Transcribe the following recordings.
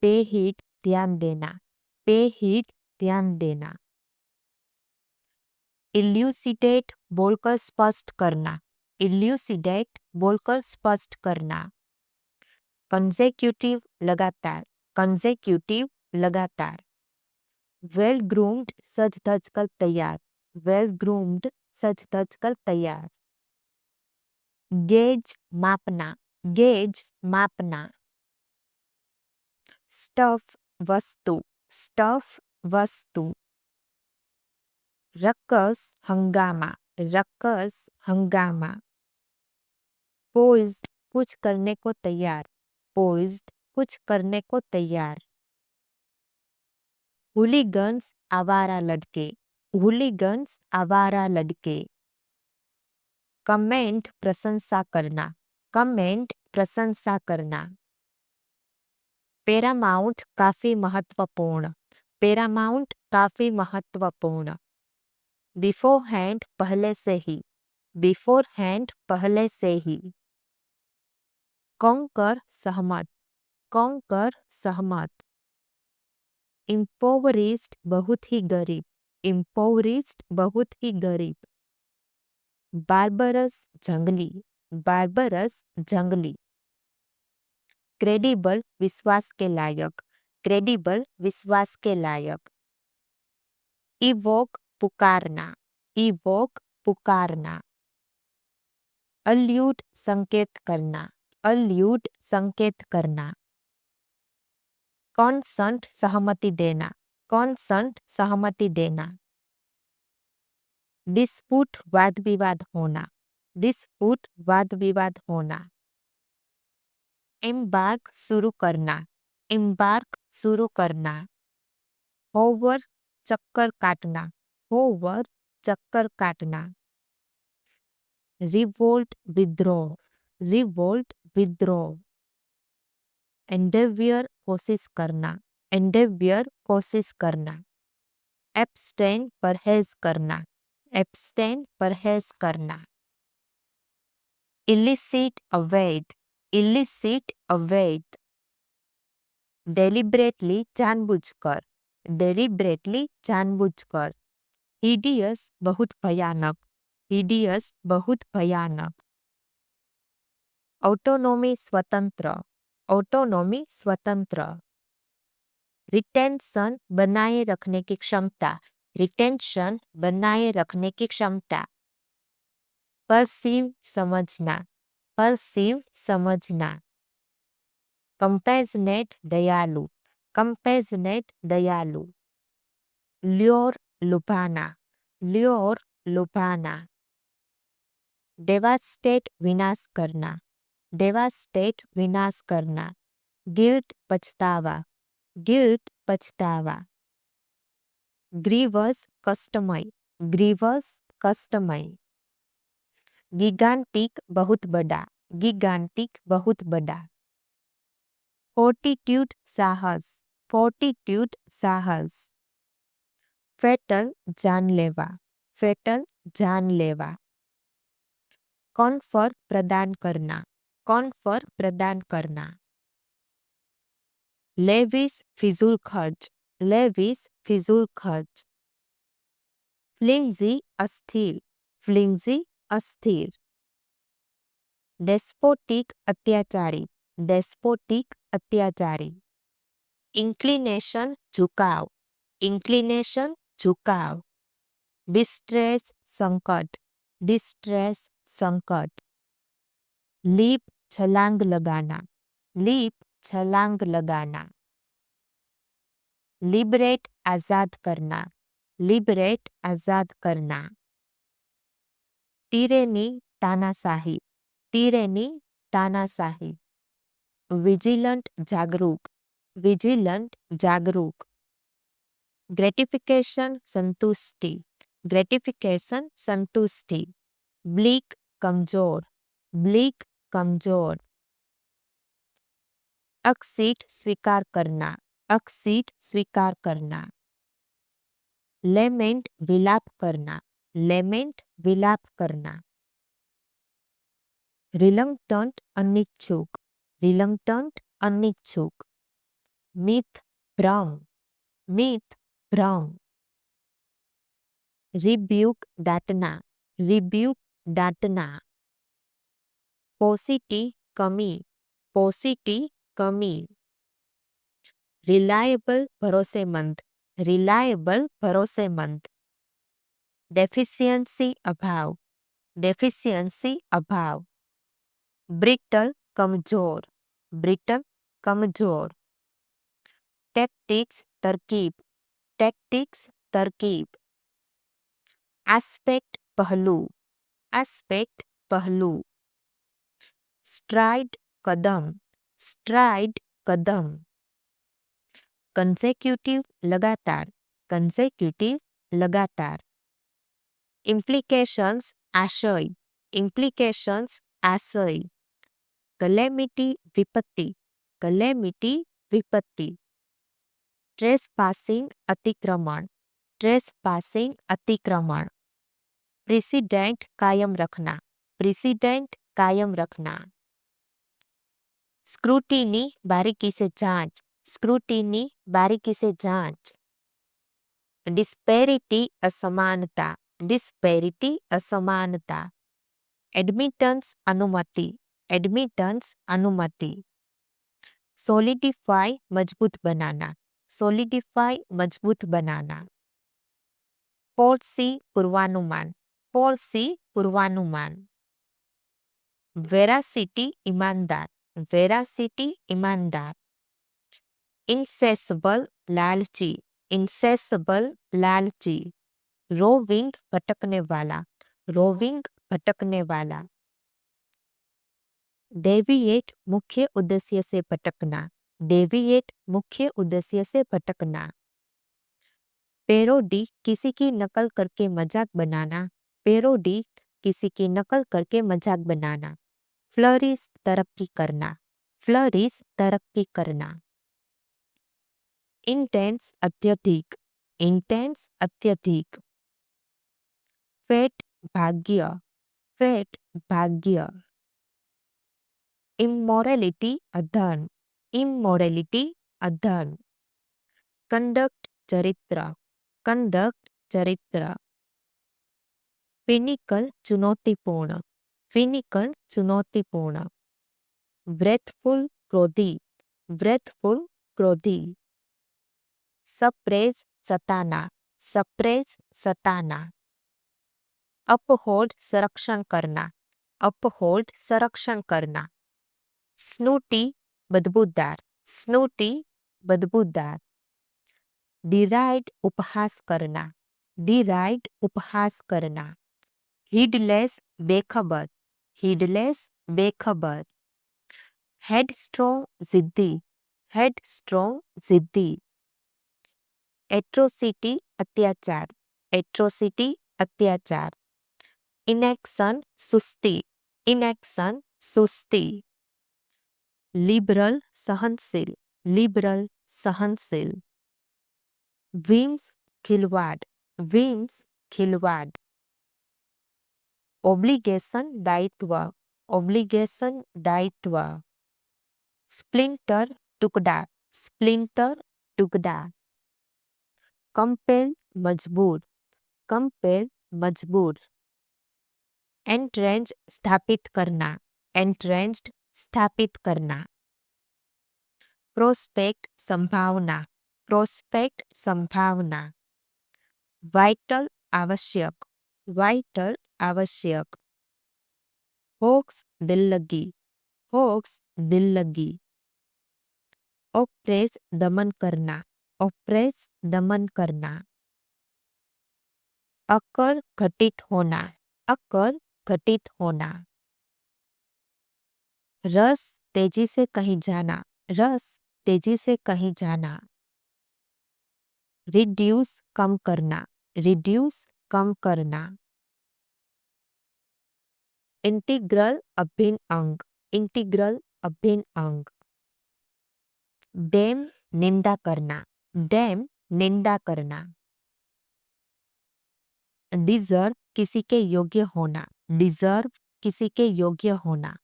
पे हिट ध्यान देना, पे हिट ध्यान देना। इल्यूसिडेट बोलकर स्पष्ट करना, इल्यूसिडेट बोलकर स्पष्ट करना। कंसेक्यूटिव लगातार, कंसेक्यूटिव लगातार। वेल ग्रूम्ड सज धज कर तैयार, वेल ग्रूम्ड सज धज कर तैयार। गेज मापना, गेज मापना। स्टफ वस्तु, स्टफ वस्तु। रक्कस हंगामा, रक्कस हंगामा। पोइज्ड कुछ करने को तैयार, पोइज्ड कुछ करने को तैयार। हुलीगन्स आवारा लड़के, हुलीगन्स आवारा लड़के। कमेंट प्रशंसा करना, कमेंट प्रशंसा करना। पैरामाउंट काफी महत्वपूर्ण, पैरामाउंट काफी महत्वपूर्ण। बिफोर हैंड पहले से ही, बिफोर हैंड पहले से ही। कौंकर सहमत, कौंकर सहमत। इम्पोवरिस्ड बहुत ही गरीब, इम्पोवरिस्ड बहुत ही गरीब। बार्बरस जंगली, बार्बरस जंगली। क्रेडिबल विश्वास के लायक, क्रेडिबल विश्वास के लायक। Evoke पुकारना, evoke पुकारना। अल्यूट संकेत करना, अल्यूट संकेत करना। कॉन्संट सहमति देना, कॉन्संट सहमति देना। डिस्प्यूट वाद विवाद होना, डिस्प्यूट वाद विवाद होना। एम्बार्क शुरू करना, एम्बार्क शुरू करना। होवर चक्कर काटना, होवर चक्कर काटना। रिवोल्ट विद्रोह, रिवोल्ट विद्रोह। एंडेवियर कोशिश करना, एंडेवियर कोशिश करना। एब्स्टेन परहेज करना, एब्स्टेन परहेज करना। इलिसिट अवैध, इलिसिट अवैध। डेलिब्रेटली जानबूझकर, डेलिब्रेटली जानबूझकर। हिडियस बहुत भयानक, हिडियस बहुत भयानक। ऑटोनॉमी स्वतंत्र, ऑटोनॉमी स्वतंत्र। रिटेंशन बनाए रखने की क्षमता, रिटेंशन बनाए रखने की क्षमता। परसीव समझना, परसीव समझना। कंपेजनेट दयालु, कंपेजनेट दयालु। Lure लुभाना, lure लुभाना। डेवास्टेट विनाश करना, डेवास्टेट विनाश करना। गिल्ट पछतावा, गिल्ट पछतावा। ग्रीवस कष्टमय, ग्रीवस कष्टमय। गिगांटिक बहुत बड़ा, गिगांटिक बहुत बड़ा। फोर्टिट्यूड साहस, फोर्टिट्यूड साहस। फेटल जानलेवा, फेटल जानलेवा। कॉन्फर प्रदान करना, कॉन्फर प्रदान करना। लेविस फिजूल खर्च, लेविस फिजूल खर्च। फ्लिंजी अस्थिर, फ्लिंजी अस्थिर। डेस्पोटिक अत्याचारी, डेस्पोटिक अत्याचारी। इंक्लिनेशन झुकाव, इंक्लिनेशन झुकाव। डिस्ट्रेस संकट, डिस्ट्रेस संकट। लीप छलांग लगाना, लीप छलांग लगाना। लिबरेट आजाद करना, लिबरेट आजाद करना। टीरेनी तानाशाही, टीरेनी तानाशाही। विजिलेंट जागरूक, विजिलेंट जागरूक। ग्रेटिफिकेशन संतुष्टि, ग्रेटिफिकेशन संतुष्टि। ब्लीक कमजोर, ब्लीक कमजोर। अक्सीट स्वीकार करना, अक्सीट स्वीकार करना। लेमेंट विलाप करना, लेमेंट विलाप करना। रिलंक्टंट अनिच्छुक, रिलंक्टंट अनिच्छुक। myth, भ्रम, myth, भ्रम. rebuke, डांटना, rebuke, डांटना. paucity, कमी, paucity, कमी. reliable, भरोसेमंद, reliable, भरोसेमंद. deficiency, अभाव, deficiency, अभाव. brittle, कमजोर, brittle, कमजोर. tactics, तरकीब, tactics, तरकीब. aspect, पहलू, aspect, पहलू. stride, कदम, stride, कदम. consecutive, लगातार, consecutive, लगातार. implications, आशय, implications, आशय. calamity, विपत्ति, calamity, विपत्ति. trespassing, अतिक्रमण, trespassing, अतिक्रमण. precedent, कायम रखना, precedent, कायम रखना. scrutiny, बारीकी से जांच, scrutiny, बारीकी से जांच. disparity, असमानता, disparity, असमानता. admittance, अनुमति, admittance, अनुमति. solidify, मजबूत बनाना, solidify, मजबूत बनाना. foresee, पूर्वानुमान, foresee, पूर्वानुमान. veracity, ईमानदार, veracity, ईमानदार. insatiable, लालची, insatiable, लालची. roving, भटकने वाला, roving, भटकने वाला. deviate, मुख्य उद्देश्य से भटकना, deviate, मुख्य उद्देश्य से भटकना. parody, किसी की नकल करके मजाक बनाना, parody, किसी की नकल करके मजाक बनाना. flourish, तरक्की करना, flourish, तरक्की करना. intense, अत्यधिक, intense, अत्यधिक. fate, भाग्य, fate, भाग्य. immorality, अधर्म, immorality, अधर्म. conduct, चरित्र, conduct, चरित्र. pinnacle, चुनौतीपूर्ण, pinnacle, चुनौतीपूर्ण. wrathful, क्रोधी, wrathful, क्रोधी. suppress, सताना, suppress, सताना. uphold, संरक्षण करना, uphold, संरक्षण करना. snooty, बदबूदार, snooty, बदबूदार. deride, उपहास करना, deride, उपहास करना. heedless, बेखबर, heedless, बेखबर. headstrong, जिद्दी, headstrong, जिद्दी. atrocity, अत्याचार, atrocity, अत्याचार. inaction, सुस्ती, inaction, सुस्ती. liberal, सहनशील, liberal, सहनशील. whims, खिलवाड़, whims, खिलवाड़. obligation, दायित्व, obligation, दायित्व. splinter, टुकड़ा, splinter, टुकड़ा. compel, मजबूर, compel, मजबूर. entrenched, स्थापित करना, entrenched, स्थापित करना. prospect, संभावना, prospect, संभावना. vital, आवश्यक, vital, आवश्यक. hoax, दिल लगी, hoax, दिल लगी. oppress, दमन करना, oppress, दमन करना. occur, घटित होना, occur, घटित होना. रस, तेजी से कहीं जाना, रस, तेजी से कहीं जाना. reduce, कम करना, reduce, कम करना. इंटीग्रल, अभिन्न अंग, इंटीग्रल, अभिन्न अंग. डैम, निंदा करना, डैम, निंदा करना. डिजर्व, किसी के योग्य होना, डिजर्व, किसी के योग्य होना.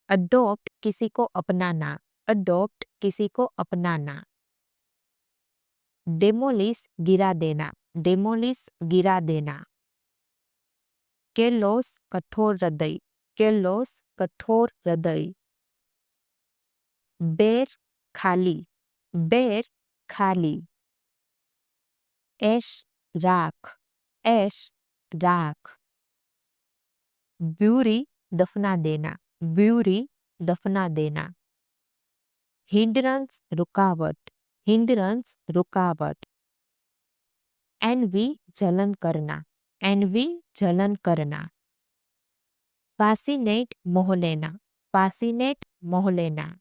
अडॉप्ट, किसी को अपनाना, अडॉप्ट किसी को अपनाना। डेमोलिश गिरा देना, डेमोलिश गिरा देना। केलोस कठोर हृदय, केलोस कठोर हृदय। बेर खाली, बेर खाली। ऐश राख, ऐश राख। ब्यूरी दफना देना, ब्यूरी दफना देना। हिंड्रंस रुकावट, हिंड्रंस रुकावट। एनवी जलन करना, एनवी जलन करना। फासिनेट मोह लेना, फासिनेट मोह लेना।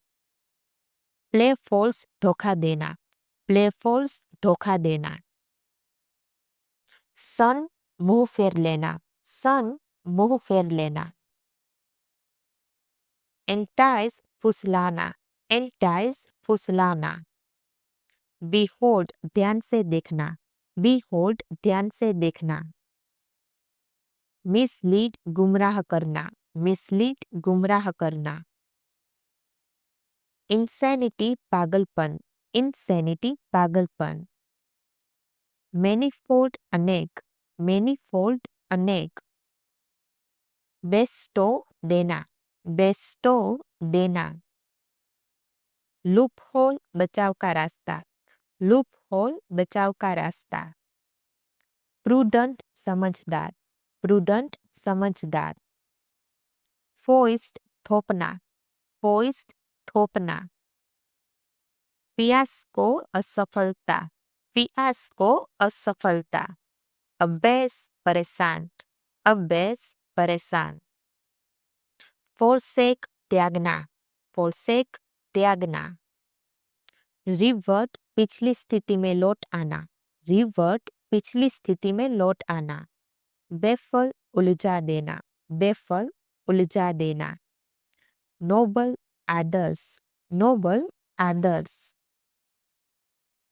प्ले फॉल्स धोखा देना, प्ले फॉल्स धोखा देना। सन मुंह फेर लेना, सन मुंह फेर लेना। एंटाइज फुसलाना, एंटाइज फुसलाना। बीहोल्ड ध्यान से देखना, बीहोल्ड ध्यान से देखना। मिसलीड गुमराह करना, मिसलीड गुमराह करना। इंसैनिटी पागलपन, इंसैनिटी पागलपन। मैनीफोल्ड अनेक, मैनीफोल्ड अनेक। बेस्टो देना, बेस्टो देना। लूप होल बचाव का रास्ता, लूप होल बचाव का रास्ता। प्रूडेंट समझदार, प्रूडेंट समझदार। फोइस्ट थोपना, फोइस्ट थोपना। फियास्को असफलता, फियास्को असफलता। अबेस परेशान, अबेस परेशान। फोरसेक त्यागना, फोरसेक त्यागना। रिवर्ट पिछली स्थिति में लौट आना, रिवर्ट पिछली स्थिति में लौट आना। बेफल उलझा देना, बेफल उलझा देना। नोबल आदर्श, नोबल आदर्श।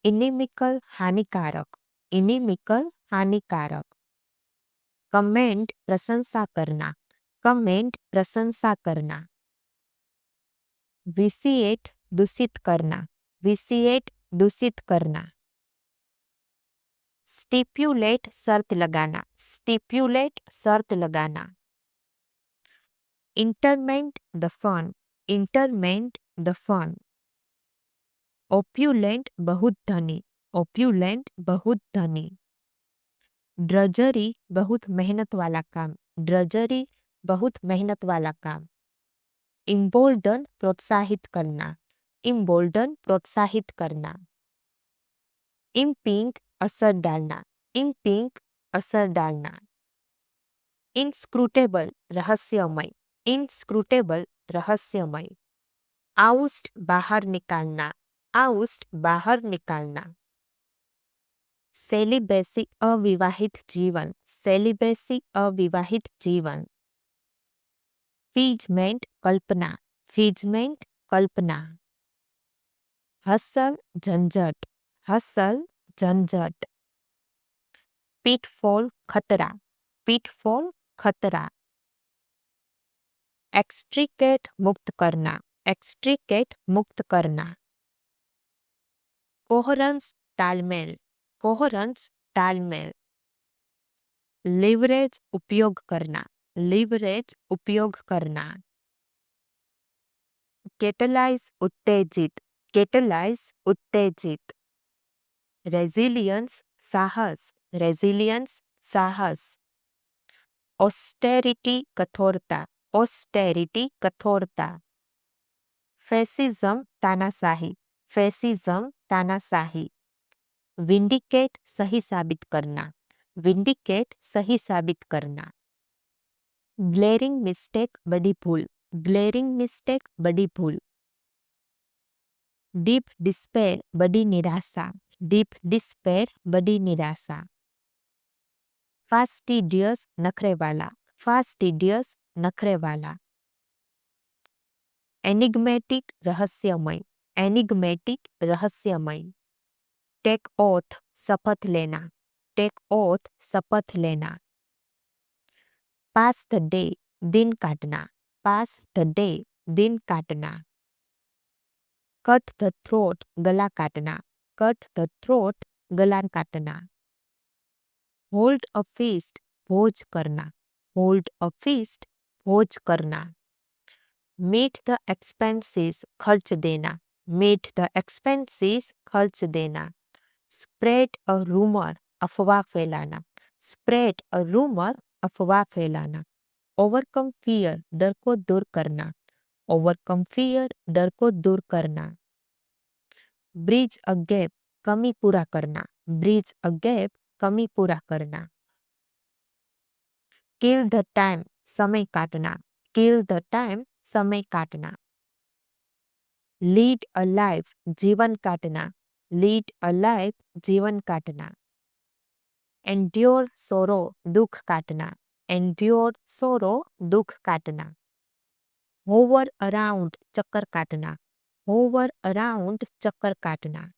इनिमिकल हानिकारक, इनिमिकल हानिकारक। कमेंट प्रशंसा करना, कमेंट प्रशंसा करना। विसिएट दूषित करना, विसिएट दूषित करना। स्टिप्यूलेट शर्त लगाना, स्टिप्यूलेट शर्त लगाना। Interment the fun, interment the fun. Opulent बहुत धनी, ओप्यूलेंट बहुत धनी। ड्रजरी बहुत मेहनत वाला काम, ड्रजरी बहुत मेहनत वाला काम। इम्बोल्डन प्रोत्साहित करना, इम्बोल्डन प्रोत्साहित करना। इम्पिंग असर डालना, इम्पिंग असर डालना। इनस्क्रूटेबल रहस्यमय, इनस्क्रूटेबल रहस्यमय। आउस्ट बाहर निकालना, आउस्ट बाहर निकालना। सेलिबेसी अविवाहित जीवन, सेलिबेसी अविवाहित जीवन। फीजमेंट कल्पना, फीजमेंट कल्पना। हसल झंझट, हसल झंझट। पिटफॉल खतरा, पिटफॉल खतरा। एक्सट्रिकेट मुक्त करना, एक्सट्रिकेट मुक्त करना। कोहरेंस तालमेल, कोहरेंस तालमेल। लिवरेज उपयोग करना, लिवरेज उपयोग करना। कैटलाइज उत्तेजित, कैटलाइज उत्तेजित। रेजिलियंस साहस, रेजिलियंस साहस। ऑस्टेरिटी कठोरता, ऑस्टेरिटी कठोरता। फैसिज्म तानाशाही, फैसिज्म तानाशाही। विंडिकेट सही साबित करना, विंडिकेट सही साबित करना। ग्लेरिंग मिस्टेक बड़ी भूल, ग्लेरिंग मिस्टेक बड़ी भूल। डीप डिस्पेयर बड़ी निराशा, डीप डिस्पेयर बड़ी निराशा। फास्टिडियस नखरे वाला, फास्टिडियस नखरे वाला। एनिग्मेटिक रहस्यमय, एनिग्मेटिक रहस्यमय। टेक ओथ शपथ लेना, टेक ओथ शपथ लेना। पास द डे दिन काटना, पास द डे दिन काटना। कट द थ्रोट गला काटना, कट द थ्रोट गला काटना। होल्ड अ फीस्ट भोज करना, होल्ड अ फीस्ट भोज करना। मीट द एक्सपेंसेस खर्च देना, मीट द एक्सपेंसेस खर्च देना। स्प्रेड अ रूमर अफवाह फैलाना, स्प्रेड अ रूमर अफवाह फैलाना। ओवरकम फियर डर को दूर करना, ओवरकम फियर डर को दूर करना। ब्रिज अ गैप कमी पूरा करना, ब्रिज अ गैप कमी पूरा करना। किल द टाइम समय काटना, किल द टाइम समय काटना। लीड अ लाइफ जीवन काटना, लीड अ लाइफ जीवन काटना। एंड्योर सोरो दुख काटना, एंड्योर सोरो दुख काटना। होवर अराउंड चक्कर काटना, होवर अराउंड चक्कर काटना।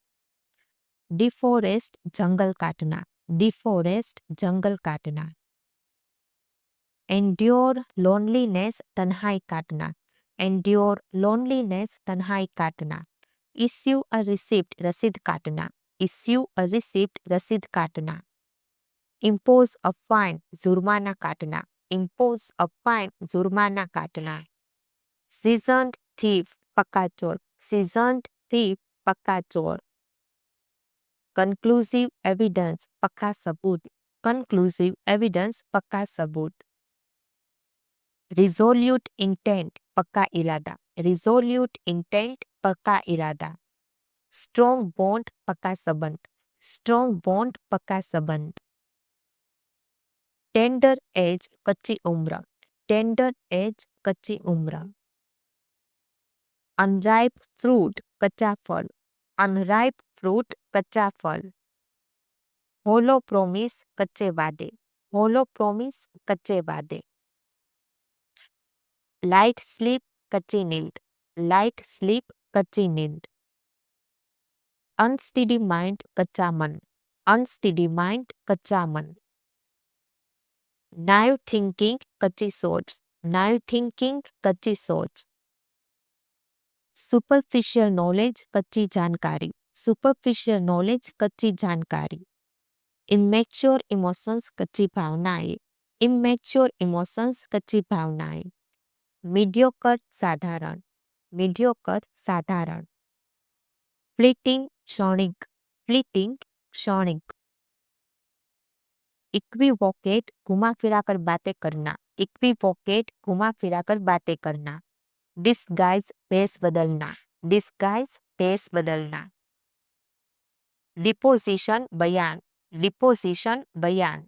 डिफोरेस्ट जंगल काटना, डिफोरेस्ट जंगल काटना। एंड्योर लोनलीनेस तन्हाई काटना, एंड्योर लोनलीनेस तन्हाई काटना। इश्यू अ रिसिप्ट रसीद काटना, इश्यू अ रिसिप्ट रसीद काटना। इम्पोज अ फाइन जुर्माना काटना, इम्पोज अ फाइन जुर्माना काटना। सीजन्ड थीफ पक्का चोर, सीजन्ड थीफ पक्का चोर। कंक्लूसिव एविडेंस पक्का सबूत, कंक्लूसिव एविडेंस पक्का सबूत। रिजोल्यूट इंटेंट पक्का इरादा, रिजोल्यूट इंटेंट पक्का इरादा। स्ट्रॉन्ग बॉन्ड पक्का संबंध, स्ट्रॉन्ग बॉन्ड पक्का संबंध। टेंडर एज कच्ची उम्र, टेंडर एज कच्ची उम्र। अनराइप फ्रूट कच्चा फल, अनराइप फ्रूट कच्चा फल। होलो प्रोमिस कच्चे वादे, होलो प्रोमिस कच्चे वादे। लाइट स्लीप कच्ची नींद, लाइट स्लीप कच्ची नींद। अनस्टेडी माइंड कच्चा मन, अनस्टेडी माइंड कच्चा मन। नाइव थिंकिंग कच्ची सोच, नाइव थिंकिंग कच्ची सोच। सुपरफिशियल नॉलेज कच्ची जानकारी, सुपरफिशियल नॉलेज कच्ची जानकारी। इमेच्योर इमोशंस कच्ची भावनाएं, इमेच्योर इमोशंस कच्ची भावनाएं। मीडियोकर साधारण, मीडियोकर साधारण। फ्लीटिंग क्षणिक, फ्लीटिंग क्षणिक। इक्विवोकेट घुमा फिरा कर बातें करना, इक्विवोकेट घुमा फिरा कर बातें करना। डिस्गाइज भेस बदलना, डिस्गाइज भेस बदलना। डिपोजिशन बयान, डिपोजिशन बयान।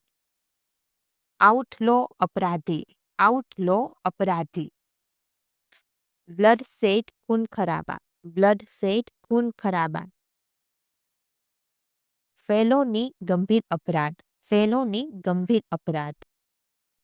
आउटलो अपराधी, आउटलो अपराधी। ब्लड सेट खून खराबा, ब्लड सेट खून खराबा। फेलोनी गंभीर अपराध, फेलोनी गंभीर अपराध।